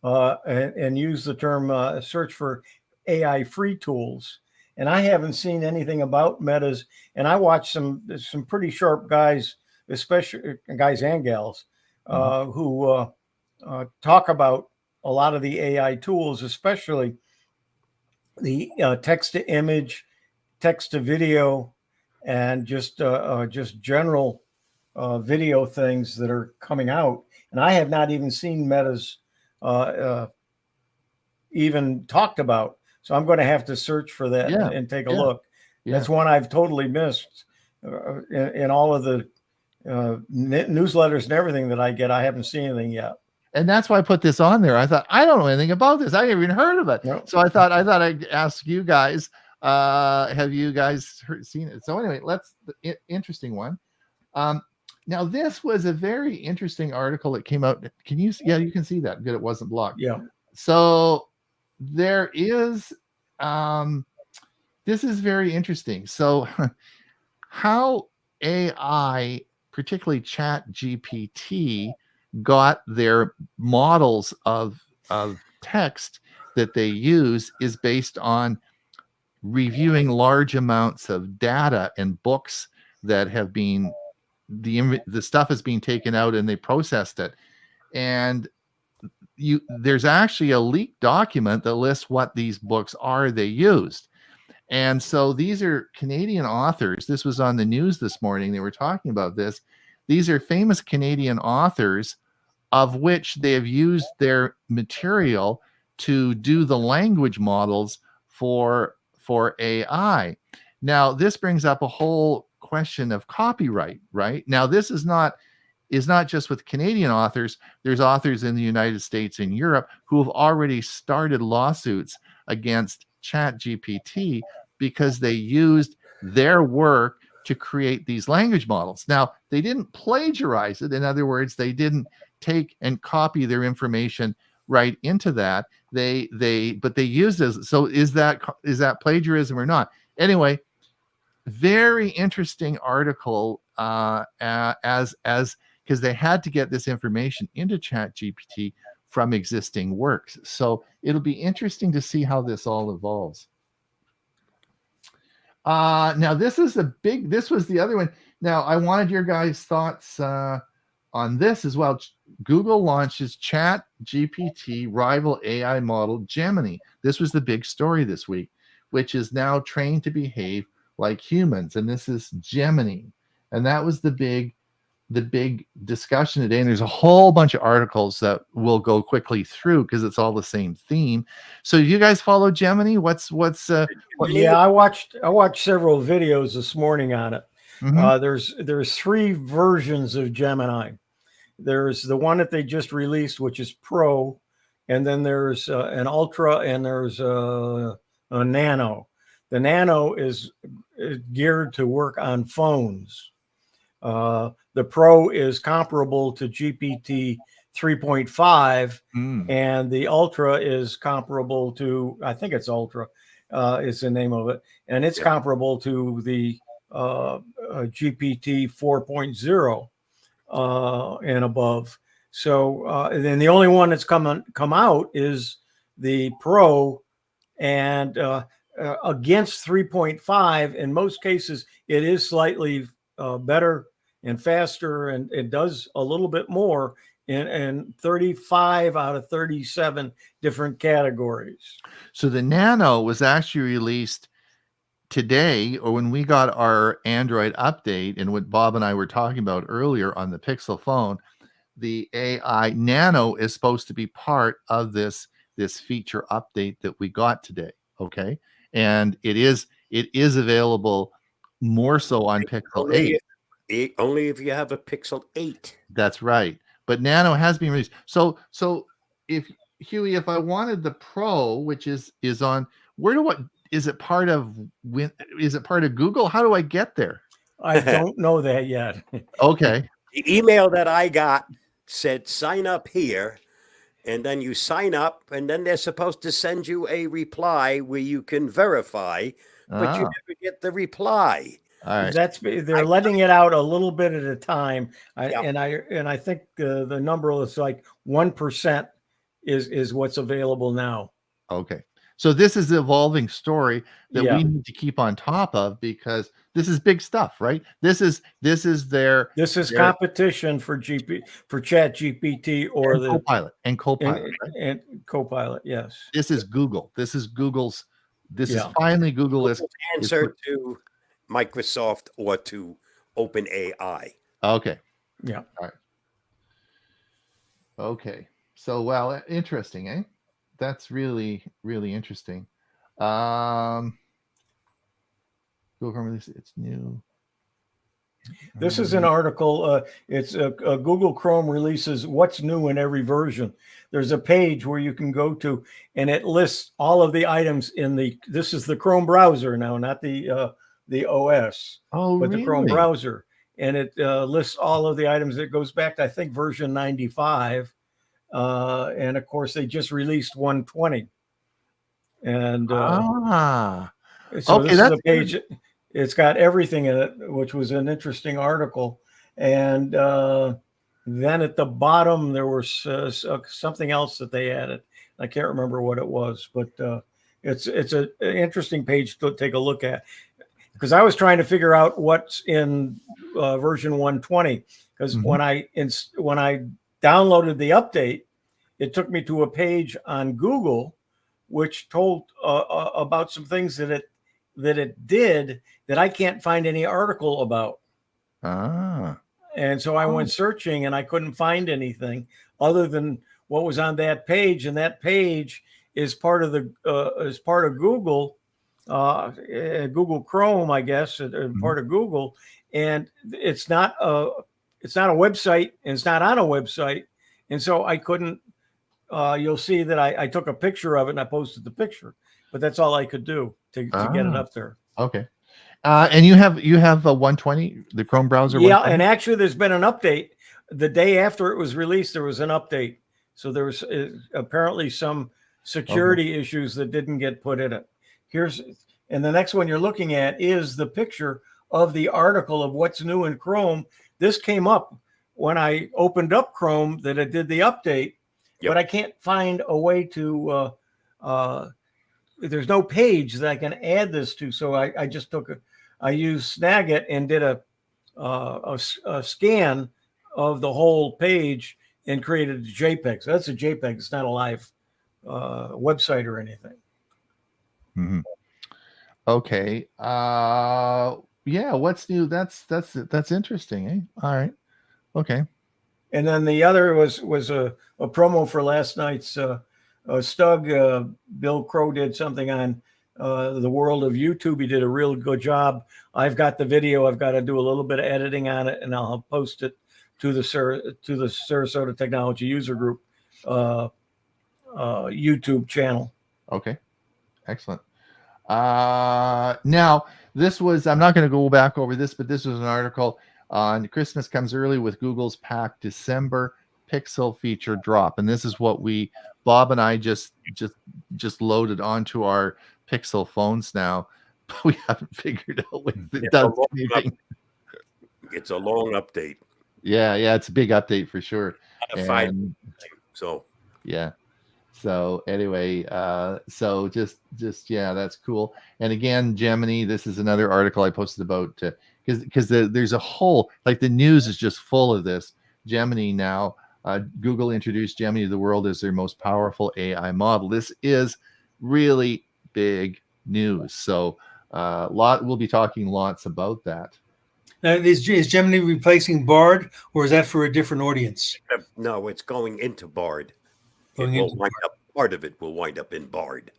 and use the term search for AI free tools. And I haven't seen anything about Meta's. And I watch some pretty sharp guys, especially guys and gals, who talk about a lot of the AI tools, especially the text to image, text to video, and just general video things that are coming out. And I have not even seen Meta's even talked about. So I'm going to have to search for that and take a look. Yeah. That's one I've totally missed in all of the newsletters and everything that I get. I haven't seen anything yet. And that's why I put this on there. I thought, I don't know anything about this. I haven't even heard of it. Nope. So I thought I'd ask you guys, Have you guys seen it? So anyway, interesting one. Now this was a very interesting article that came out. Can you? Yeah, you can see that. Good, it wasn't blocked. Yeah. So there is. This is very interesting. So how AI, particularly Chat GPT, got their models of text that they use is based on reviewing large amounts of data and books that have been the stuff is being taken out and they processed it. And there's actually a leaked document that lists what these books are they used. And so these are Canadian authors. This was on the news this morning. They were talking about this. These are famous Canadian authors of which they have used their material to do the language models for AI. Now, this brings up a whole question of copyright, right? Now, this is not just with Canadian authors. There's authors in the United States and Europe who have already started lawsuits against ChatGPT because they used their work to create these language models. Now, they didn't plagiarize it. In other words, they didn't take and copy their information right into that. But they used it. So is that plagiarism or not? Anyway, very interesting article as because they had to get this information into Chat GPT from existing works. So it'll be interesting to see how this all evolves. Now this was the other one. Now I wanted your guys' thoughts on this as well. Google launches Chat GPT rival AI model Gemini. This was the big story this week, which is now trained to behave like humans. And this is Gemini. And that was the big discussion today. And there's a whole bunch of articles that we'll go quickly through because it's all the same theme. So you guys follow Gemini? Yeah, I watched several videos this morning on it. Mm-hmm. There's 3 versions of Gemini. There's the one that they just released, which is Pro, and then there's an Ultra, and there's a Nano. The Nano is geared to work on phones. The Pro is comparable to GPT 3.5, and the Ultra is comparable to, I think it's Ultra, is the name of it, and it's comparable to the GPT 4.0 and above. So then the only one that's come out is the Pro, and against 3.5, in most cases, it is slightly better and faster, and it does a little bit more in 35 out of 37 different categories. So the Nano was actually released today, or when we got our Android update, and what Bob and I were talking about earlier on the Pixel phone. The AI Nano is supposed to be part of this feature update that we got today. Okay, and it is available more so on Pixel 8. Only if you have a Pixel 8. That's right. But Nano has been released. So if Huey, if I wanted the Pro, which is on, is it part of Google? How do I get there? I don't know that yet. Okay. The email that I got said sign up here, and then you sign up, and then they're supposed to send you a reply where you can verify, but you never get the reply. All right. They're letting it out a little bit at a time. I think the number is like 1% is what's available now. Okay. So this is the evolving story that we need to keep on top of, because this is big stuff, right? This is competition for Chat GPT or the Copilot and Copilot, and Copilot. Yes. This is Google. This is Google's. This is finally Google's answer to Microsoft or to OpenAI. Okay. Yeah. All right. Okay. So, well, interesting, eh? That's really, really interesting. Google release it's new This is an article. It's Google Chrome releases what's new in every version. There's a page where you can go to, and it lists all of the items in the. This is the Chrome browser now, not the OS, Oh, but the Chrome really? browser, and it lists all of the items. It goes back to, I think, version 95, and of course they just released 120, and so Okay, this is that's a page. It's got everything in it, which was an interesting article. And then at the bottom, there was something else that they added. I can't remember what it was, but it's an interesting page to take a look at. Because I was trying to figure out what's in version 120. Because when I downloaded the update, it took me to a page on Google, which told about some things that it did that I can't find any article about. And so I went searching and I couldn't find anything other than what was on that page. And that page is part of Google, Google Chrome, I guess, part of Google. And it's not a website, and it's not on a website. And so I couldn't, you'll see that I took a picture of it and I posted the picture, but that's all I could do to get it up there. Okay. And you have a 120, the Chrome browser? Yeah, 120? and actually there's been an update. The day after it was released, there was an update. So there was apparently some security issues that didn't get put in it. And the next one you're looking at is the picture of the article of what's new in Chrome. This came up when I opened up Chrome that it did the update, but I can't find a way to, there's no page that I can add this to. So I just I used Snagit and did a scan of the whole page and created a JPEG. So that's a JPEG. It's not a live website or anything. Mm-hmm. Okay. Yeah. What's new? That's interesting. Eh? All right. Okay. And then the other was a promo for last night's Stug. Bill Crow did something on the world of YouTube. He did a real good job. I've got the video. I've got to do a little bit of editing on it, and I'll post it to the Sarasota Technology User Group YouTube channel. Okay. Excellent. Now this was, I'm not going to go back over this, but this was an article on Christmas comes early with Google's packed December Pixel feature drop. And this is what Bob and I just loaded onto our Pixel phones now. But we haven't figured out what it does. It's a long update. Yeah, it's a big update for sure. So yeah. So anyway, so just that's cool. And again, Gemini, this is another article I posted about because there's a whole, like, the news is just full of this. Gemini now, Google introduced Gemini to the world as their most powerful AI model. This is really big news. So we'll be talking lots about that. Now, is Gemini replacing Bard, or is that for a different audience? No, it's going into Bard. Part of it will wind up in Bard.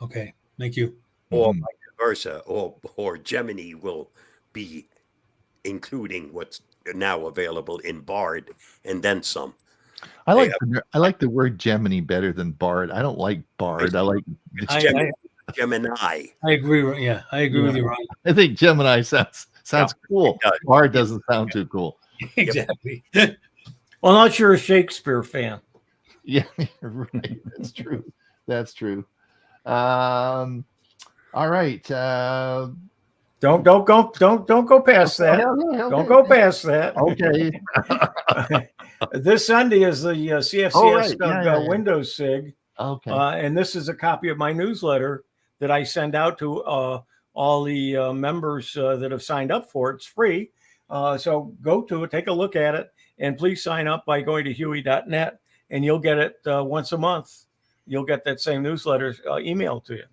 Okay, thank you. Or vice versa, or Gemini will be including what's now available in Bard and then some. I like the word Gemini better than Bard. I don't like Bard. I like Gemini. I agree. Yeah, I agree with you, Ron. I think Gemini sounds cool. Bard doesn't sound too cool. Exactly. Well, unless you're a Shakespeare fan. Yeah, right. That's true. All right. Don't go past that. Okay. Don't go past that. Okay. This Sunday is the CFCS Windows SIG. Okay. And this is a copy of my newsletter that I send out to all the members that have signed up for it. It's free. So go to it, take a look at it, and please sign up by going to huey.net, and you'll get it once a month. You'll get that same newsletter emailed to you.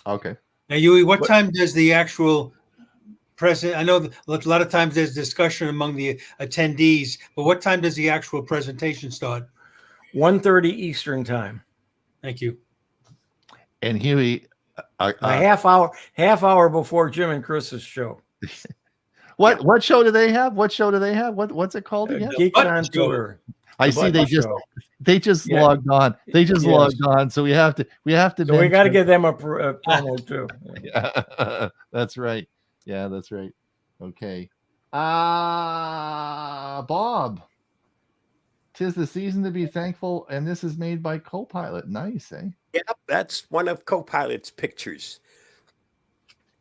Okay. Now, Huey, what time does the actual present? I know a lot of times there's discussion among the attendees, but what time does the actual presentation start? 1:30 Eastern time. Thank you. And Huey, a half hour before Jim and Chris's show. What show do they have? What's it called again? Geeks Button on Show. Tour. I The see Button they just Yeah. logged on. They just Yes. logged on. So we have to So we got to mention- give them a promo too. Yeah, that's right. Yeah, that's right. Okay. Bob. 'Tis the season to be thankful, and this is made by Copilot. Nice, eh? Yep, that's one of Copilot's pictures.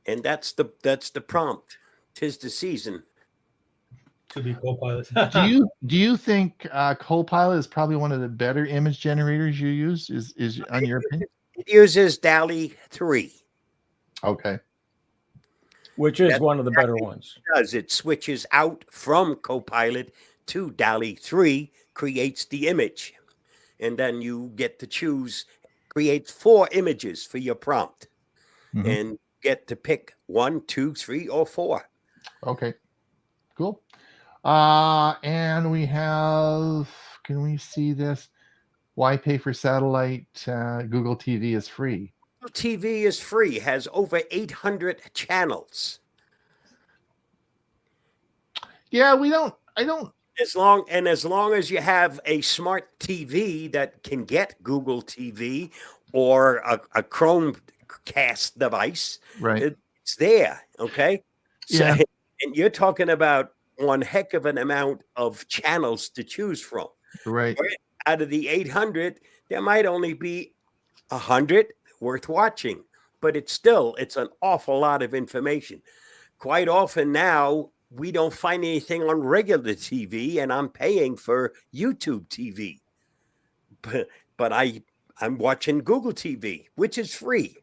And that's the prompt. 'Tis the season. To be co-pilot. Do you think Copilot is probably one of the better image generators you use? Is on your opinion? It uses DALL-E 3. Okay. Which is That's one of the better ones. It switches out from Copilot to DALL-E 3, creates the image. And then you get to choose, creates 4 images for your prompt. Mhm. And get to pick 1, 2, 3, or 4. Okay. Cool. And we have, can we see this? Why pay for satellite? Google TV is free. TV is free, has over 800 channels. Yeah, I don't. As long as you have a smart TV that can get Google TV or a Chromecast device, Right. it's there. Okay. Yeah. And you're talking about one heck of an amount of channels to choose from. Right. Out of the 800, there might only be 100 worth watching, but it's an awful lot of information. Quite often now, we don't find anything on regular TV, and I'm paying for YouTube TV. But I'm watching Google TV, which is free.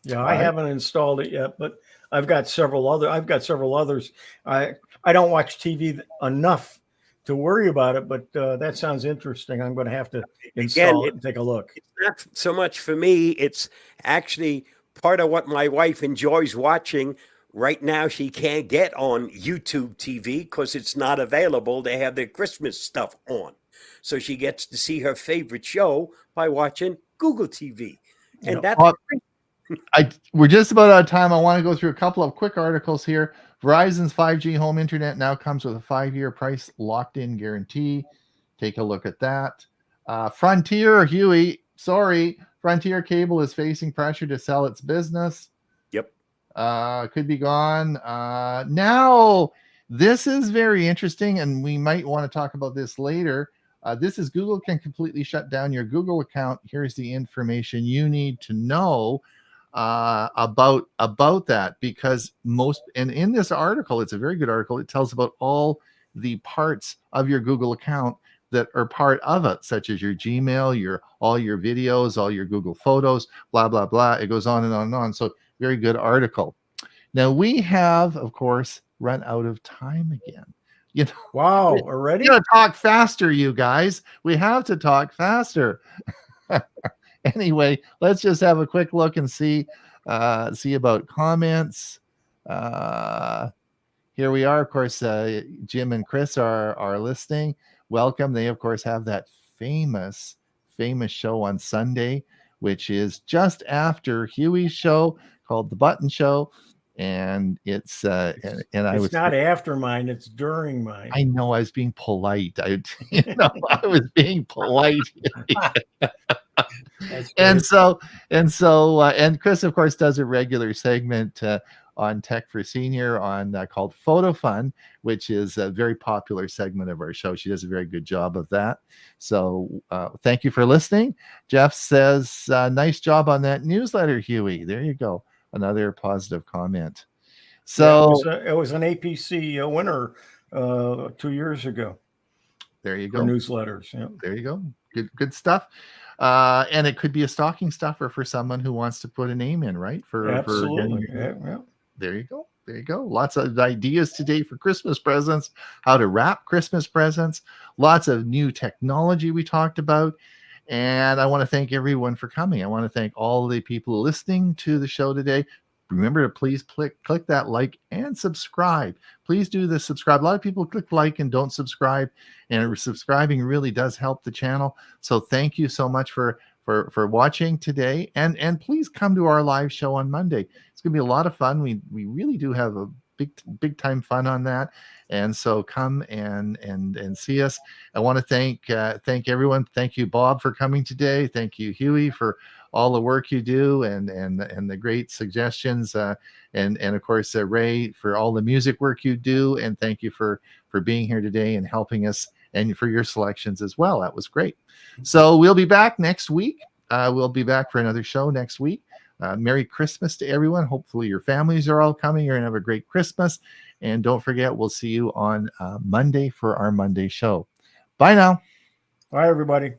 Yeah, I haven't installed it yet, but I've got several others. I don't watch TV enough to worry about it, but that sounds interesting. I'm going to have to install it and take a look. It's not so much for me. It's actually part of what my wife enjoys watching. Right now, she can't get on YouTube TV because it's not available. They have their Christmas stuff on. So she gets to see her favorite show by watching Google TV. And that's we're just about out of time. I want to go through a couple of quick articles here. Verizon's 5G home internet now comes with a 5-year price locked-in guarantee. Take a look at that. Frontier Cable is facing pressure to sell its business. Yep. Could be gone. Now, this is very interesting, and we might want to talk about this later. This is Google can completely shut down your Google account. Here's the information you need to know about that, because and in this article, it's a very good article. It tells about all the parts of your Google account that are part of it, such as your Gmail, all your videos, all your Google Photos, blah, blah, blah. It goes on and on and on. So very good article. Now we have, of course, run out of time again. Wow, already? We gotta talk faster, you guys. We have to talk faster. Anyway, let's just have a quick look and see about comments. Here we are. Of course, Jim and Chris are listening. Welcome. They, of course, have that famous show on Sunday, which is just after Huey's show called The Button Show. And it's It's not after mine, it's during mine. I know, I was being polite. I was being polite. And Chris, of course, does a regular segment on Tech for Senior called Photo Fun, which is a very popular segment of our show. She does a very good job of that. So thank you for listening. Jeff says, nice job on that newsletter, Huey. There you go. Another positive comment. So it was an APC winner 2 years ago. There you go. For newsletters. Yeah. There you go. Good stuff. And it could be a stocking stuffer for someone who wants to put a name in, right? Absolutely. Yeah. There you go. There you go. Lots of ideas today for Christmas presents, how to wrap Christmas presents, lots of new technology we talked about. And I want to thank everyone for coming. I want to thank all the people listening to the show today. Remember to please click that like and subscribe. Please do the subscribe. A lot of people click like and don't subscribe, and subscribing really does help the channel. So thank you so much for watching today, and please come to our live show on Monday. It's going to be a lot of fun. We really do have big time fun on that. And so come and see us. I want to thank everyone. Thank you, Bob, for coming today. Thank you, Huey, for all the work you do and the great suggestions. And of course, Ray, for all the music work you do. And thank you for being here today and helping us, and for your selections as well. That was great. So we'll be back next week. We'll be back for another show next week. Merry Christmas to everyone. Hopefully your families are all coming. You're going to have a great Christmas. And don't forget, we'll see you on Monday for our Monday show. Bye now. Bye, everybody.